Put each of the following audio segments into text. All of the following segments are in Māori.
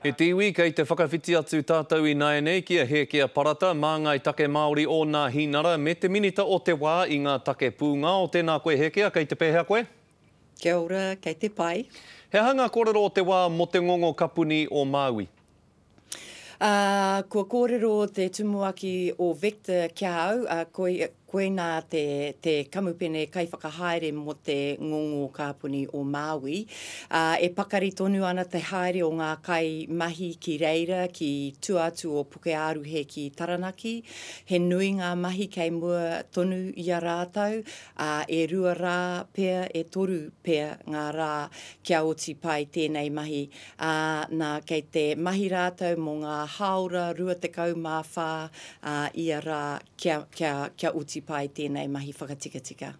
He tiwi kei te whakawhiti atu tātou I Naenei kia he kia parata mā ngai take Māori o ngā hinara me te minita o te wā I ngā take pūngā o tēnā koe hekea kei te pēhea koe. Kia ora, kei te pai. He hanga kōrero o te wā mo te ngongo kapuni o Māui. Kua kōrero te tumuaki o Victor kia au, koe nā te kamupene kai whakahaere mo te ngongo kāpuni o Māui. E pakari tonu ana te haere o ngā kai mahi ki Reira, ki Tuatu o Pukearu he ki Taranaki. He nui ngā mahi kei mua tonu I a rātau, e rua rā pea, e toru pea ngā rā kia oti pai tēnei mahi. Nā kei te mahi rātau mo ngā haora, rua te kau mā whā, I a rā kia oti pai tēnei mahi whakatika-tika.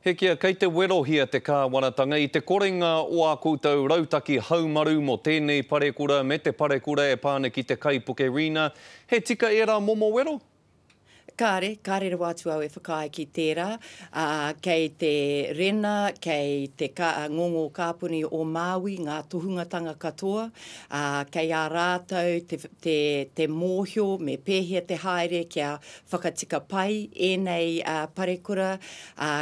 He kia, kei te werohia te kāwanatanga I te korenga o a koutou rautaki haumaru mo tēnei parekura me te parekura e pāne ki te Kaipuke Arena. He tika e rā momo wero? Kāre rau atu au e whakae ki tērā, kei te rena, kei te ngongo kāpuni o Māui, ngā tohungatanga katoa, kei a rātau te mōhio me pēhea te haere kia whakatika pai, enei parekura,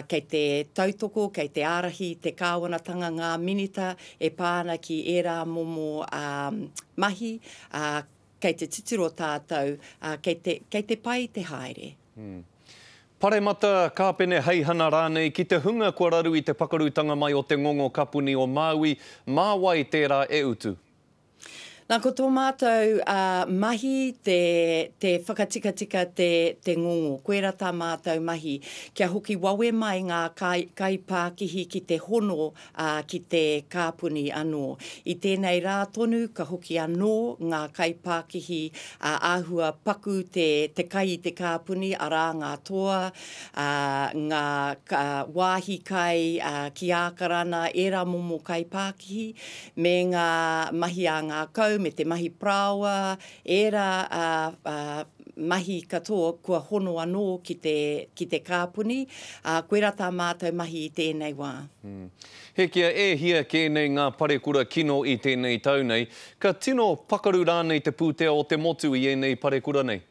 kei te tautoko, kei te ārahi, te kāwanatanga ngā minita, e pāna ki e rā momo mahi, kei te titiro tātou, kei te pai te haere. Paremata, kāpene heihana rānei ki te hunga kua raru I te pakarutanga mai o te ngongo kapuni o Māui, māwai tērā e utu. Nā ko tō mātou mahi te whakatika-tika te ngongo, koe rā tā mātou mahi, kia hoki wawe mai ngā kai Pākihi ki te hono ki te kāpuni anō. I tēnei rā tonu, ka hoki anō ngā kai Pākihi āhua paku te kai I te kāpuni, arā ngā toa, ngā wāhi kai ki ākarana, e rā momo kai Pākihi, me ngā mahi a ngā kau, me te mahi praoa, e rā mahi katoa kua hono anō ki te kāpuni, koe rā tā mātou mahi I tēnei wā. He kia e hia kēnei ngā parekura kino I tēnei taunei, ka tino pakaru rānei te pūtea o te motu I enei parekura nei?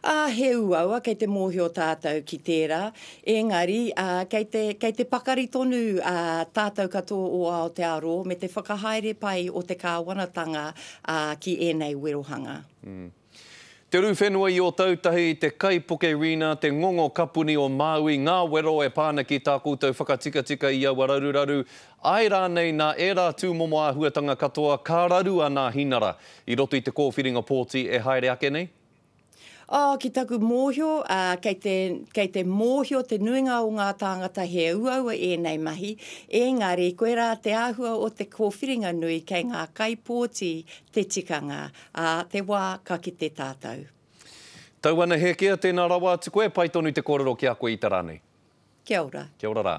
He uaua, kei te mōhio tātou ki tērā. Engari, kei te pakari tonu tātou katoa o Aotearoa me te whakahaere pai o te kāwanatanga ki enei werohanga. Te rūwhenua I o tautahi, te Kaipuke Arena, te ngongo kapuni o Māui, ngā wero e pāna ki tā koutou whakatika-tika I aua raruraru. Ai rānei nā e rā tūmomo āhuatanga katoa, kā raru a nā hinara I roto I te kōwhiringa pōti e haere ake nei? Ki taku mōhio, kei te mōhio, te nuinga o ngā tāngata he uaua e nei mahi. Engari, koe rā te āhua o te kōwhiringa nui kei ngā kaipōti te tikanga, te wā ka ki te tātou. Tauana he kia, tēnā rawa atu koe, pai tonu te kōrero ki a koe I tā rānei. Kia ora. Kia ora rā.